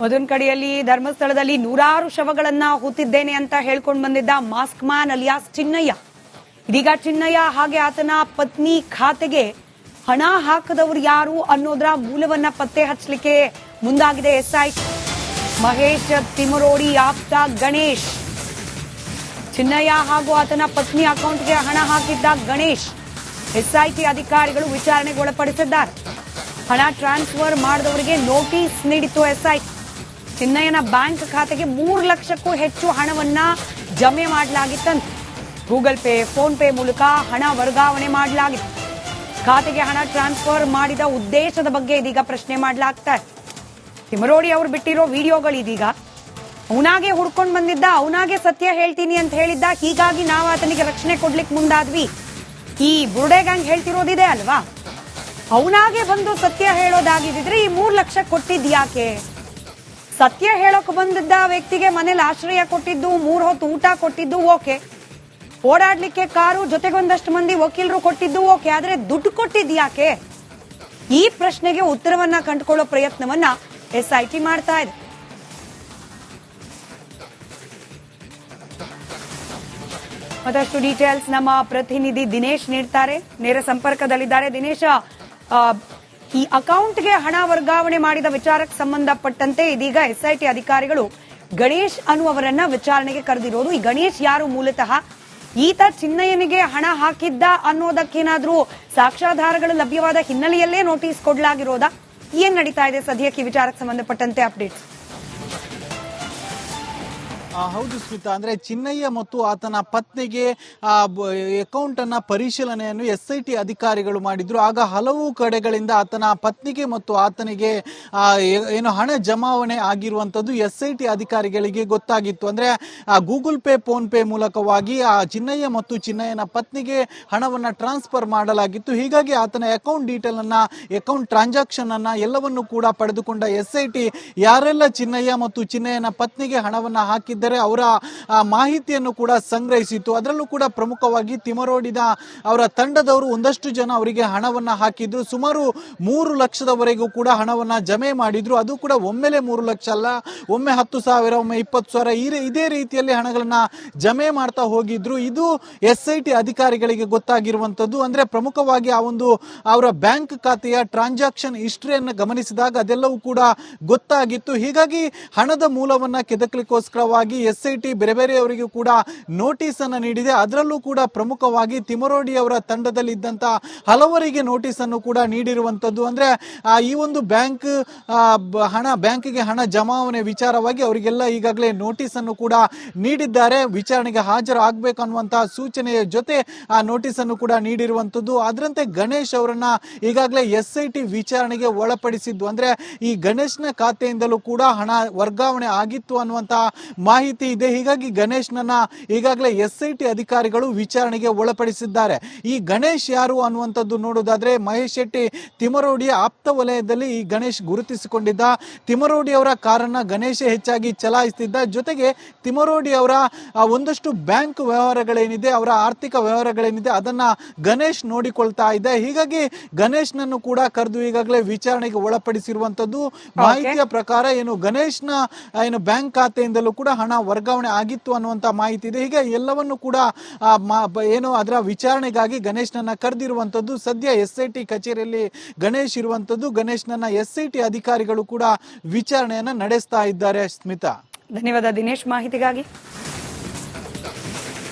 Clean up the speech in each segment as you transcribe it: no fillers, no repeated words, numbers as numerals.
ಒಂದೊಂದು ಕಡೆಯಲ್ಲಿ ಧರ್ಮಸ್ಥಳದಲ್ಲಿ ನೂರಾರು ಶವಗಳನ್ನ ಹೂತಿದ್ದೇನೆ ಅಂತ ಹೇಳ್ಕೊಂಡು ಬಂದಿದ್ದ ಮಾಸ್ಕ್ ಮ್ಯಾನ್ ಅಲಿಯಾಸ್ ಚಿನ್ನಯ್ಯ. ಇದೀಗ ಚಿನ್ನಯ್ಯ ಹಾಗೆ ಆತನ ಪತ್ನಿ ಖಾತೆಗೆ ಹಣ ಹಾಕದವರು ಯಾರು ಅನ್ನೋದರ ಮೂಲವನ್ನ ಪತ್ತೆ ಹಚ್ಚಲಿಕ್ಕೆ ಮುಂದಾಗಿದೆ ಎಸ್ಐಟಿ. ಮಹೇಶ್ ತಿಮರೋಡಿ ಆಪ್ತ ಗಣೇಶ್, ಚಿನ್ನಯ್ಯ ಹಾಗೂ ಆತನ ಪತ್ನಿ ಅಕೌಂಟ್ಗೆ ಹಣ ಹಾಕಿದ್ದ ಗಣೇಶ್ ಎಸ್ಐಟಿ ಅಧಿಕಾರಿಗಳು ವಿಚಾರಣೆಗೆ ಒಳಪಡಿಸಿದ್ದಾರೆ. ಹಣ ಟ್ರಾನ್ಸ್ಫರ್ ಮಾಡಿದವರಿಗೆ ನೋಟಿಸ್ ನೀಡಿತ್ತು ಎಸ್ಐಟಿ. ಚಿನ್ನಯ್ಯನ ಬ್ಯಾಂಕ್ ಖಾತೆಗೆ 3 ಲಕ್ಷಕ್ಕೂ ಹೆಚ್ಚು ಹಣವನ್ನ ಜಮೆ ಮಾಡಲಾಗಿತ್ತಂತೆ. ಗೂಗಲ್ ಪೇ, ಫೋನ್ ಪೇ ಮೂಲಕ ಹಣ ವರ್ಗಾವಣೆ ಮಾಡಲಾಗಿತ್ತು. ಖಾತೆಗೆ ಹಣ ಟ್ರಾನ್ಸ್ಫರ್ ಮಾಡಿದ ಉದ್ದೇಶದ ಬಗ್ಗೆ ಇದೀಗ ಪ್ರಶ್ನೆ ಮಾಡಲಾಗ್ತಾ ಇದೆ. ತಿಮರೋಡಿ ಅವರು ಬಿಟ್ಟಿರೋ ವಿಡಿಯೋಗಳಿದೀಗ ಅವನಾಗೆ ಹುಡ್ಕೊಂಡು ಬಂದಿದ್ದ, ಅವನಾಗೆ ಸತ್ಯ ಹೇಳ್ತೀನಿ ಅಂತ ಹೇಳಿದ್ದ, ಹೀಗಾಗಿ ನಾವು ಆತನಿಗೆ ರಕ್ಷಣೆ ಕೊಡ್ಲಿಕ್ಕೆ ಮುಂದಾದ್ವಿ. ಈ ಬುರುಡೆ ಗ್ಯಾಂಗ್ ಹೇಳ್ತಿರೋದಿದೆ ಅಲ್ವಾ, ಅವನಾಗೆ ಬಂದು ಸತ್ಯ ಹೇಳೋದಾಗಿದ್ರೆ ಈ 3 ಲಕ್ಷ ಕೊಟ್ಟಿದ್ಯಾಕೆ? ಸತ್ಯ ಹೇಳೋಕೆ ಬಂದಿದ್ದ ವ್ಯಕ್ತಿಗೆ ಮನೇಲಿ ಆಶ್ರಯ ಕೊಟ್ಟಿದ್ದು, 3 ಹೊತ್ತು ಊಟ ಕೊಟ್ಟಿದ್ದು ಓಕೆ, ಓಡಾಡ್ಲಿಕ್ಕೆ ಕಾರು ಜೊತೆಗೊಂದಷ್ಟು ಮಂದಿ ವಕೀಲರು ಕೊಟ್ಟಿದ್ದು ಓಕೆ, ಆದ್ರೆ ದುಡ್ಡು ಕೊಟ್ಟಿದ್ಯಾಕೆ? ಈ ಪ್ರಶ್ನೆಗೆ ಉತ್ತರವನ್ನ ಕಂಡುಕೊಳ್ಳೋ ಪ್ರಯತ್ನವನ್ನ ಎಸ್ಐಟಿ ಮಾಡ್ತಾ ಇದೆ. ಮತ್ತಷ್ಟು ಡೀಟೇಲ್ಸ್ ನಮ್ಮ ಪ್ರತಿನಿಧಿ ದಿನೇಶ್ ನೀಡ್ತಾರೆ, ನೇರ ಸಂಪರ್ಕದಲ್ಲಿದ್ದಾರೆ. ದಿನೇಶ, ಈ ಅಕೌಂಟ್ಗೆ ಹಣ ವರ್ಗಾವಣೆ ಮಾಡಿದ ವಿಚಾರಕ್ಕೆ ಸಂಬಂಧಪಟ್ಟಂತೆ ಇದೀಗ ಎಸ್ಐಟಿ ಅಧಿಕಾರಿಗಳು ಗಣೇಶ್ ಅನ್ನುವರನ್ನ ವಿಚಾರಣೆಗೆ ಕರೆದಿರೋದು. ಈ ಗಣೇಶ್ ಯಾರು ಮೂಲತಃ? ಈತ ಚಿನ್ನಯ್ಯನಿಗೆ ಹಣ ಹಾಕಿದ್ದ ಅನ್ನೋದಕ್ಕೇನಾದ್ರೂ ಸಾಕ್ಷ್ಯಾಧಾರಗಳು ಲಭ್ಯವಾದ ಹಿನ್ನೆಲೆಯಲ್ಲೇ ನೋಟಿಸ್ ಕೊಡಲಾಗಿರೋದಾ? ಏನ್ ನಡೀತಾ ಇದೆ ಸದ್ಯಕ್ಕೆ ವಿಚಾರಕ್ಕೆ ಸಂಬಂಧಪಟ್ಟಂತೆ ಅಪ್ಡೇಟ್? ಹೌದು ಸ್ಮಿತಾ, ಅಂದ್ರೆ ಚಿನ್ನಯ್ಯ ಮತ್ತು ಆತನ ಪತ್ನಿಗೆ ಅಕೌಂಟ್ ಅನ್ನ ಪರಿಶೀಲನೆಯನ್ನು ಎಸ್ಐಟಿ ಅಧಿಕಾರಿಗಳು ಮಾಡಿದ್ರು. ಆಗ ಹಲವು ಕಡೆಗಳಿಂದ ಆತನ ಪತ್ನಿಗೆ ಮತ್ತು ಆತನಿಗೆ ಏನು ಹಣ ಜಮಾವಣೆ ಆಗಿರುವಂತದ್ದು ಎಸ್ಐಟಿ ಅಧಿಕಾರಿಗಳಿಗೆ ಗೊತ್ತಾಗಿತ್ತು. ಅಂದ್ರೆ ಗೂಗಲ್ ಪೇ, ಫೋನ್ ಪೇ ಮೂಲಕವಾಗಿ ಆ ಚಿನ್ನಯ್ಯ ಮತ್ತು ಚಿನ್ನಯ್ಯನ ಪತ್ನಿಗೆ ಹಣವನ್ನ ಟ್ರಾನ್ಸ್ಫರ್ ಮಾಡಲಾಗಿತ್ತು. ಹೀಗಾಗಿ ಆತನ ಅಕೌಂಟ್ ಡೀಟೇಲ್ ಅನ್ನ, ಅಕೌಂಟ್ ಟ್ರಾನ್ಸಾಕ್ಷನ್ ಅನ್ನ ಎಲ್ಲವನ್ನು ಕೂಡ ಪಡೆದುಕೊಂಡ ಎಸ್ಐಟಿ ಯಾರೆಲ್ಲ ಚಿನ್ನಯ್ಯ ಮತ್ತು ಚಿನ್ನಯ್ಯನ ಪತ್ನಿಗೆ ಹಣವನ್ನ ಹಾಕಿದ್ದಾರೆ ಅವರ ಮಾಹಿತಿಯನ್ನು ಕೂಡ ಸಂಗ್ರಹಿಸಿತು. ಅದರಲ್ಲೂ ಕೂಡ ಪ್ರಮುಖವಾಗಿ ತಿಮರೋಡಿನ ಅವರ ತಂಡದವರು ಒಂದಷ್ಟು ಜನ ಅವರಿಗೆ ಹಣವನ್ನ ಹಾಕಿದ್ರು. ಸುಮಾರು 3 ಲಕ್ಷದವರೆಗೂ ಕೂಡ ಹಣವನ್ನ ಜಮೆ ಮಾಡಿದ್ರು. ಅದು ಕೂಡ ಒಮ್ಮೆಲೆ 3 ಲಕ್ಷ ಅಲ್ಲ, ಒಮ್ಮೆ 10,000, ಒಮ್ಮೆ 20,000 ಇದೇ ರೀತಿಯಲ್ಲಿ ಹಣಗಳನ್ನ ಜಮೆ ಮಾಡ್ತಾ ಹೋಗಿದ್ರು. ಇದು ಎಸ್ಐಟಿ ಅಧಿಕಾರಿಗಳಿಗೆ ಗೊತ್ತಾಗಿರುವಂತದ್ದು. ಅಂದ್ರೆ ಪ್ರಮುಖವಾಗಿ ಆ ಒಂದು ಅವರ ಬ್ಯಾಂಕ್ ಖಾತೆಯ ಟ್ರಾನ್ಸಾಕ್ಷನ್ ಹಿಸ್ಟ್ರಿಯನ್ನು ಗಮನಿಸಿದಾಗ ಅದೆಲ್ಲವೂ ಕೂಡ ಗೊತ್ತಾಗಿತ್ತು. ಹೀಗಾಗಿ ಹಣದ ಮೂಲವನ್ನ ಕೆದಕಲಿಕ್ಕೋಸ್ಕರವಾಗಿ ಎಸ್ಐಟಿ ಬೇರೆ ಬೇರೆಯವರಿಗೂ ಕೂಡ ನೋಟಿಸ್ ಅನ್ನ ನೀಡಿದೆ. ಅದರಲ್ಲೂ ಕೂಡ ಪ್ರಮುಖವಾಗಿ ತಿಮರೋಡಿ ಅವರ ತಂಡದಲ್ಲಿ ಇದ್ದಂತ ಹಲವರಿಗೆ ನೋಟಿಸ್ ಅನ್ನು ಕೂಡ ನೀಡಿರುವಂತದ್ದು. ಅಂದ್ರೆ ಈ ಒಂದು ಬ್ಯಾಂಕ್ಗೆ ಹಣ ಜಮಾವಣೆ ವಿಚಾರವಾಗಿ ಅವರಿಗೆಲ್ಲ ಈಗಾಗಲೇ ನೋಟಿಸ್ ಅನ್ನು ಕೂಡ ನೀಡಿದ್ದಾರೆ. ವಿಚಾರಣೆಗೆ ಹಾಜರು ಆಗ್ಬೇಕು ಅನ್ನುವಂತಹ ಸೂಚನೆಯ ಜೊತೆ ಆ ನೋಟಿಸ್ ಅನ್ನು ಕೂಡ ನೀಡಿರುವಂತದ್ದು. ಅದರಂತೆ ಗಣೇಶ್ ಅವರನ್ನ ಈಗಾಗಲೇ ಎಸ್ಐಟಿ ವಿಚಾರಣೆಗೆ ಒಳಪಡಿಸಿದ್ದು. ಅಂದ್ರೆ ಈ ಗಣೇಶ್ನ ಖಾತೆಯಿಂದಲೂ ಕೂಡ ಹಣ ವರ್ಗಾವಣೆ ಆಗಿತ್ತು ಅನ್ನುವಂತಹ ಮಾಹಿತಿ ಇದೆ. ಹೀಗಾಗಿ ಗಣೇಶ್ನನ್ನ ಈಗಾಗಲೇ ಎಸ್ಐಟಿ ಅಧಿಕಾರಿಗಳು ವಿಚಾರಣೆಗೆ ಒಳಪಡಿಸಿದ್ದಾರೆ. ಈ ಗಣೇಶ್ ಯಾರು ಅನ್ನುವಂಥದ್ದು ನೋಡೋದಾದ್ರೆ, ಮಹೇಶ್ ಶೆಟ್ಟಿ ತಿಮರೋಡಿಯ ಆಪ್ತ ವಲಯದಲ್ಲಿ ಈ ಗಣೇಶ್ ಗುರುತಿಸಿಕೊಂಡಿದ್ದ. ತಿಮರೋಡಿ ಅವರ ಕಾರನ್ನ ಗಣೇಶ ಹೆಚ್ಚಾಗಿ ಚಲಾಯಿಸುತ್ತಿದ್ದ. ಜೊತೆಗೆ ತಿಮರೋಡಿ ಅವರ ಒಂದಷ್ಟು ಬ್ಯಾಂಕ್ ವ್ಯವಹಾರಗಳೇನಿದೆ, ಅವರ ಆರ್ಥಿಕ ವ್ಯವಹಾರಗಳೇನಿದೆ ಅದನ್ನ ಗಣೇಶ್ ನೋಡಿಕೊಳ್ತಾ ಇದ್ದ. ಹೀಗಾಗಿ ಗಣೇಶ್ನನ್ನು ಕೂಡ ಕರೆದು ಈಗಾಗಲೇ ವಿಚಾರಣೆಗೆ ಒಳಪಡಿಸಿರುವಂತದ್ದು. ಮಾಹಿತಿಯ ಪ್ರಕಾರ ಏನು ಗಣೇಶ್ನ ಬ್ಯಾಂಕ್ ಖಾತೆಯಿಂದಲೂ ಕೂಡ ಹಣ ವರ್ಗಾವಣೆ ಆಗಿತ್ತು ಅನ್ನುವಂತ ಮಾಹಿತಿ ಇದೆ. ಹೀಗೆ ಎಲ್ಲವನ್ನು ಕೂಡ ಅದರ ವಿಚಾರಣೆಗಾಗಿ ಗಣೇಶ್ನನ್ನ ಕರೆದಿರುವಂತದ್ದು. ಸದ್ಯ ಎಸ್ಐಟಿ ಕಚೇರಿಯಲ್ಲಿ ಗಣೇಶ್ ಇರುವಂತದ್ದು. ಗಣೇಶ್ನನ್ನ ಎಸ್ಐಟಿ ಅಧಿಕಾರಿಗಳು ಕೂಡ ವಿಚಾರಣೆಯನ್ನ ನಡೆಸ್ತಾ ಇದ್ದಾರೆ. ಸ್ಮಿತಾ, ಧನ್ಯವಾದ ದಿನೇಶ್ ಮಾಹಿತಿಗಾಗಿ.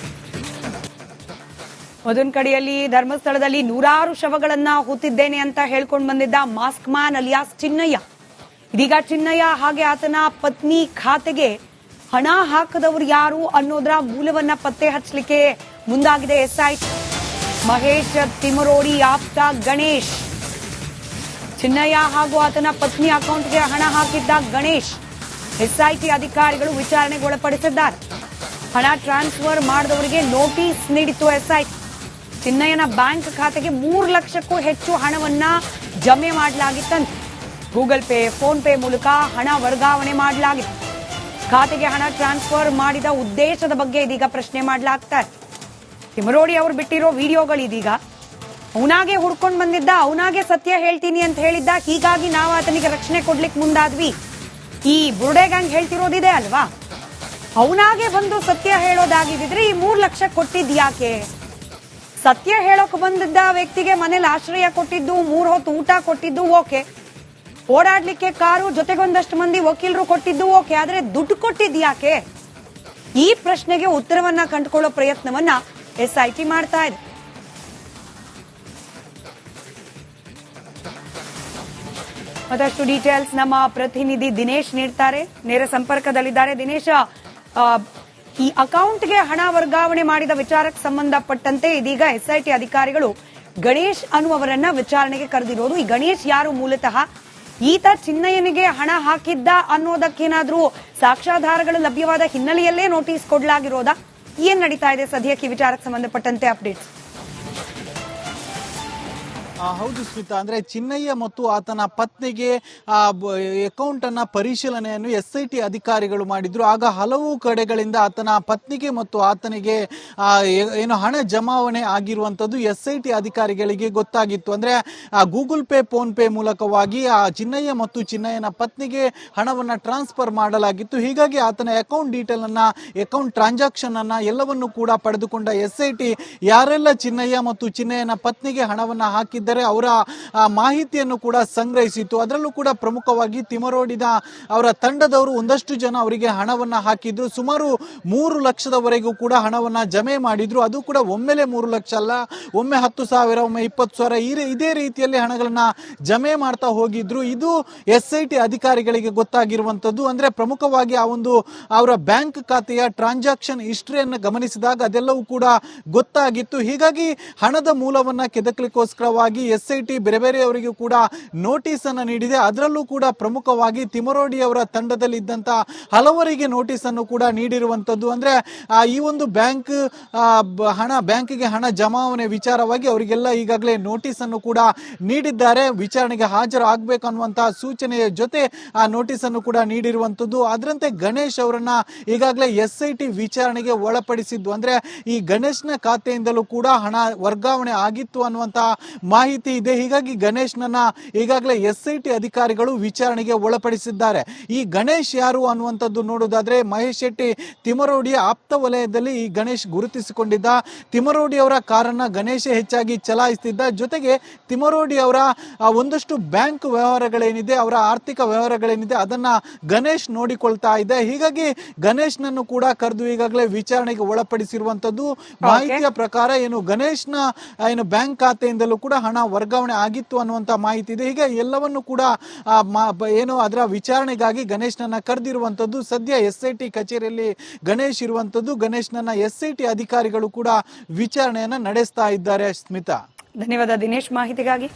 ಒಂದೊಂದು ಕಡೆಯಲ್ಲಿ ಧರ್ಮಸ್ಥಳದಲ್ಲಿ ನೂರಾರು ಶವಗಳನ್ನ ಹೂತಿದ್ದೇನೆ ಅಂತ ಹೇಳ್ಕೊಂಡು ಬಂದಿದ್ದ ಮಾಸ್ಕ್ ಮ್ಯಾನ್ ಅಲಿಯಾಸ್ ಚಿನ್ನಯ್ಯ. ಇದೀಗ ಚಿನ್ನಯ್ಯ ಹಾಗೆ ಆತನ ಪತ್ನಿ ಖಾತೆಗೆ ಹಣ ಹಾಕದವರು ಯಾರು ಅನ್ನೋದರ ಮೂಲವನ್ನ ಪತ್ತೆ ಹಚ್ಚಲಿಕ್ಕೆ ಮುಂದಾಗಿದೆ ಎಸ್ಐಟಿ. ಮಹೇಶ್ ತಿಮರೋಡಿ ಆಪ್ತ ಗಣೇಶ್, ಚಿನ್ನಯ್ಯ ಹಾಗೂ ಆತನ ಪತ್ನಿ ಅಕೌಂಟ್ಗೆ ಹಣ ಹಾಕಿದ್ದ ಗಣೇಶ್ ಎಸ್ಐಟಿ ಅಧಿಕಾರಿಗಳು ವಿಚಾರಣೆಗೆ ಒಳಪಡಿಸಿದ್ದಾರೆ. ಹಣ ಟ್ರಾನ್ಸ್ಫರ್ ಮಾಡಿದವರಿಗೆ ನೋಟಿಸ್ ನೀಡಿತ್ತು ಎಸ್ಐಟಿ. ಚಿನ್ನಯ್ಯನ ಬ್ಯಾಂಕ್ ಖಾತೆಗೆ 3 ಲಕ್ಷಕ್ಕೂ ಹೆಚ್ಚು ಹಣವನ್ನ ಜಮೆ ಮಾಡಲಾಗಿತ್ತಂತೆ. ಗೂಗಲ್ ಪೇ, ಫೋನ್ ಪೇ ಮೂಲಕ ಹಣ ವರ್ಗಾವಣೆ ಮಾಡಲಾಗಿತ್ತು. ಖಾತೆಗೆ ಹಣ ಟ್ರಾನ್ಸ್ಫರ್ ಮಾಡಿದ ಉದ್ದೇಶದ ಬಗ್ಗೆ ಇದೀಗ ಪ್ರಶ್ನೆ ಮಾಡಲಾಗ್ತಾ ಇದೆ. ತಿಮರೋಡಿ ಅವರು ಬಿಟ್ಟಿರೋ ವಿಡಿಯೋಗಳಿದೀಗ ಅವನಾಗೆ ಹುಡ್ಕೊಂಡು ಬಂದಿದ್ದ, ಅವನಾಗೆ ಸತ್ಯ ಹೇಳ್ತೀನಿ ಅಂತ ಹೇಳಿದ್ದ, ಹೀಗಾಗಿ ನಾವು ಆತನಿಗೆ ರಕ್ಷಣೆ ಕೊಡ್ಲಿಕ್ಕೆ ಮುಂದಾದ್ವಿ. ಈ ಬುರುಡೆ ಗ್ಯಾಂಗ್ ಹೇಳ್ತಿರೋದಿದೆ ಅಲ್ವಾ, ಅವನಾಗೆ ಬಂದು ಸತ್ಯ ಹೇಳೋದಾಗಿದ್ರೆ ಈ 3 ಲಕ್ಷ ಕೊಟ್ಟಿದ್ಯಾಕೆ? ಸತ್ಯ ಹೇಳೋಕೆ ಬಂದಿದ್ದ ವ್ಯಕ್ತಿಗೆ ಮನೇಲಿ ಆಶ್ರಯ ಕೊಟ್ಟಿದ್ದು, 3 ಹೊತ್ತು ಊಟ ಕೊಟ್ಟಿದ್ದು ಓಕೆ, ಓಡಾಡ್ಲಿಕ್ಕೆ ಕಾರು ಜೊತೆಗೊಂದಷ್ಟು ಮಂದಿ ವಕೀಲರು ಕೊಟ್ಟಿದ್ದು ಓಕೆ, ಆದ್ರೆ ದುಡ್ಡು ಕೊಟ್ಟಿದ್ಯಾಕೆ? ಈ ಪ್ರಶ್ನೆಗೆ ಉತ್ತರವನ್ನ ಕಂಡುಕೊಳ್ಳೋ ಪ್ರಯತ್ನವನ್ನ SIT ಮಾಡ್ತಾ ಇದೆ. ಮತ್ತಷ್ಟು ಡೀಟೇಲ್ಸ್ ನಮ್ಮ ಪ್ರತಿನಿಧಿ ದಿನೇಶ್ ನೀಡ್ತಾರೆ, ನೇರ ಸಂಪರ್ಕದಲ್ಲಿದ್ದಾರೆ. ದಿನೇಶ, ಈ ಅಕೌಂಟ್ಗೆ ಹಣ ವರ್ಗಾವಣೆ ಮಾಡಿದ ವಿಚಾರಕ್ಕೆ ಸಂಬಂಧಪಟ್ಟಂತೆ ಇದೀಗ SIT ಅಧಿಕಾರಿಗಳು ಗಣೇಶ್ ಅನ್ನುವರನ್ನ ವಿಚಾರಣೆಗೆ ಕರೆದಿರೋದು. ಈ ಗಣೇಶ್ ಯಾರು ಮೂಲತಃ? ಈತ ಚಿನ್ನಯ್ಯನಿಗೆ ಹಣ ಹಾಕಿದ್ದ ಅನ್ನೋದಕ್ಕೇನಾದ್ರೂ ಸಾಕ್ಷ್ಯಾಧಾರಗಳು ಲಭ್ಯವಾದ ಹಿನ್ನೆಲೆಯಲ್ಲೇ ನೋಟಿಸ್ ಕೊಡಲಾಗಿರೋದಾ? ಏನ್ ನಡೀತಾ ಇದೆ ಸದ್ಯಕ್ಕೆ ವಿಚಾರಕ್ಕೆ ಸಂಬಂಧಪಟ್ಟಂತೆ ಅಪ್ಡೇಟ್ಸ್? ಹೌದು ಸ್ಮಿತಾ, ಅಂದ್ರೆ ಚಿನ್ನಯ್ಯ ಮತ್ತು ಆತನ ಪತ್ನಿಗೆ ಅಕೌಂಟ್ ಅನ್ನ ಪರಿಶೀಲನೆಯನ್ನು SIT ಅಧಿಕಾರಿಗಳು ಮಾಡಿದ್ರು. ಆಗ ಹಲವು ಕಡೆಗಳಿಂದ ಆತನ ಪತ್ನಿಗೆ ಮತ್ತು ಆತನಿಗೆ ಏನು ಹಣ ಜಮಾವಣೆ ಆಗಿರುವಂತದ್ದು SIT ಅಧಿಕಾರಿಗಳಿಗೆ ಗೊತ್ತಾಗಿತ್ತು. ಅಂದ್ರೆ ಗೂಗಲ್ ಪೇ, ಫೋನ್ ಪೇ ಮೂಲಕವಾಗಿ ಆ ಚಿನ್ನಯ್ಯ ಮತ್ತು ಚಿನ್ನಯ್ಯನ ಪತ್ನಿಗೆ ಹಣವನ್ನ ಟ್ರಾನ್ಸ್ಫರ್ ಮಾಡಲಾಗಿತ್ತು. ಹೀಗಾಗಿ ಆತನ ಅಕೌಂಟ್ ಡೀಟೇಲ್ ಅನ್ನ, ಅಕೌಂಟ್ ಟ್ರಾನ್ಸಾಕ್ಷನ್ ಅನ್ನ ಎಲ್ಲವನ್ನು ಕೂಡ ಪಡೆದುಕೊಂಡ SIT ಯಾರೆಲ್ಲ ಚಿನ್ನಯ್ಯ ಮತ್ತು ಚಿನ್ನಯ್ಯನ ಪತ್ನಿಗೆ ಹಣವನ್ನ ಹಾಕಿದ್ದ ಅವರ ಮಾಹಿತಿಯನ್ನು ಕೂಡ ಸಂಗ್ರಹಿಸಿತ್ತು. ಅದರಲ್ಲೂ ಕೂಡ ಪ್ರಮುಖವಾಗಿ ತಿಮರೋಡಿದ ಅವರ ತಂಡದವರು ಒಂದಷ್ಟು ಜನ ಅವರಿಗೆ ಹಣವನ್ನ ಹಾಕಿದ್ರು. ಸುಮಾರು 3 ಲಕ್ಷದವರೆಗೂ ಕೂಡ ಹಣವನ್ನ ಜಮೆ ಮಾಡಿದ್ರು. ಅದು ಕೂಡ ಒಮ್ಮೆಲೆ 3 ಲಕ್ಷ ಅಲ್ಲ, ಒಮ್ಮೆ 10,000, ಒಮ್ಮೆ 20,000 ಇದೇ ರೀತಿಯಲ್ಲಿ ಹಣಗಳನ್ನ ಜಮೆ ಮಾಡ್ತಾ ಹೋಗಿದ್ರು. ಇದು SIT ಅಧಿಕಾರಿಗಳಿಗೆ ಗೊತ್ತಾಗಿರುವಂತದ್ದು. ಅಂದ್ರೆ ಪ್ರಮುಖವಾಗಿ ಆ ಒಂದು ಅವರ ಬ್ಯಾಂಕ್ ಖಾತೆಯ ಟ್ರಾನ್ಸಾಕ್ಷನ್ ಹಿಸ್ಟ್ರಿಯನ್ನು ಗಮನಿಸಿದಾಗ ಅದೆಲ್ಲವೂ ಕೂಡ ಗೊತ್ತಾಗಿತ್ತು. ಹೀಗಾಗಿ ಹಣದ ಮೂಲವನ್ನ ಕೆದಕಲಿಕ್ಕೋಸ್ಕರವಾಗಿ SIT ಬೇರೆ ಬೇರೆಯವರಿಗೂ ಕೂಡ ನೋಟಿಸ್ ಅನ್ನು ನೀಡಿದೆ. ಅದರಲ್ಲೂ ಕೂಡ ಪ್ರಮುಖವಾಗಿ ತಿಮರೋಡಿ ಅವರ ತಂಡದಲ್ಲಿ ಇದ್ದಂತ ಹಲವರಿಗೆ ನೋಟಿಸ್ ಅನ್ನು ಕೂಡ ನೀಡಿರುವಂತದ್ದು. ಅಂದ್ರೆ ಈ ಒಂದು ಬ್ಯಾಂಕ್ಗೆ ಹಣ ಜಮಾವಣೆ ವಿಚಾರವಾಗಿ ಅವರಿಗೆಲ್ಲ ಈಗಾಗಲೇ ನೋಟಿಸ್ ಅನ್ನು ಕೂಡ ನೀಡಿದ್ದಾರೆ. ವಿಚಾರಣೆಗೆ ಹಾಜರು ಆಗ್ಬೇಕನ್ನುವಂತಹ ಸೂಚನೆಯ ಜೊತೆ ಆ ನೋಟಿಸ್ ಅನ್ನು ಕೂಡ ನೀಡಿರುವಂತದ್ದು. ಅದರಂತೆ ಗಣೇಶ್ ಅವರನ್ನ ಈಗಾಗಲೇ SIT ವಿಚಾರಣೆಗೆ ಒಳಪಡಿಸಿದ್ದು. ಅಂದ್ರೆ ಈ ಗಣೇಶ್ನ ಖಾತೆಯಿಂದಲೂ ಕೂಡ ಹಣ ವರ್ಗಾವಣೆ ಆಗಿತ್ತು ಅನ್ನುವಂತಹ ಮಾಹಿತಿ ಇದೆ. ಹೀಗಾಗಿ ಗಣೇಶ್ನನ್ನ ಈಗಾಗಲೇ SIT ಅಧಿಕಾರಿಗಳು ವಿಚಾರಣೆಗೆ ಒಳಪಡಿಸಿದ್ದಾರೆ. ಈ ಗಣೇಶ್ ಯಾರು ಅನ್ನುವಂಥದ್ದು ನೋಡೋದಾದ್ರೆ, ಮಹೇಶ್ ಶೆಟ್ಟಿ ತಿಮರೋಡಿಯ ಆಪ್ತ ವಲಯದಲ್ಲಿ ಈ ಗಣೇಶ್ ಗುರುತಿಸಿಕೊಂಡಿದ್ದ. ತಿಮರೋಡಿ ಅವರ ಕಾರನ್ನ ಗಣೇಶ ಹೆಚ್ಚಾಗಿ ಚಲಾಯಿಸುತ್ತಿದ್ದ. ಜೊತೆಗೆ ತಿಮರೋಡಿ ಅವರ ಒಂದಷ್ಟು ಬ್ಯಾಂಕ್ ವ್ಯವಹಾರಗಳೇನಿದೆ, ಅವರ ಆರ್ಥಿಕ ವ್ಯವಹಾರಗಳೇನಿದೆ ಅದನ್ನ ಗಣೇಶ್ ನೋಡಿಕೊಳ್ತಾ ಇದೆ. ಹೀಗಾಗಿ ಗಣೇಶ್ನನ್ನು ಕೂಡ ಕರೆದು ಈಗಾಗಲೇ ವಿಚಾರಣೆಗೆ ಒಳಪಡಿಸಿರುವಂತದ್ದು. ಮಾಹಿತಿಯ ಪ್ರಕಾರ ಏನು ಗಣೇಶ್ನ ಬ್ಯಾಂಕ್ ಖಾತೆಯಿಂದಲೂ ಕೂಡ ಹಣ ವರ್ಗಾವಣೆ ಆಗಿತ್ತು ಅನ್ನುವಂತ ಮಾಹಿತಿ ಇದೆ. ಹೀಗೆ ಎಲ್ಲವನ್ನು ಕೂಡ ಅದರ ವಿಚಾರಣೆಗಾಗಿ ಗಣೇಶ್ನನ್ನ ಕರೆದಿರುವಂತದ್ದು. ಸದ್ಯ SIT ಕಚೇರಿಯಲ್ಲಿ ಗಣೇಶ್ ಇರುವಂತದ್ದು. ಗಣೇಶ್ನನ್ನ SIT ಅಧಿಕಾರಿಗಳು ಕೂಡ ವಿಚಾರಣೆಯನ್ನ ನಡೆಸ್ತಾ ಇದ್ದಾರೆ. ಸ್ಮಿತಾ, ಧನ್ಯವಾದ ದಿನೇಶ್ ಮಾಹಿತಿಗಾಗಿ.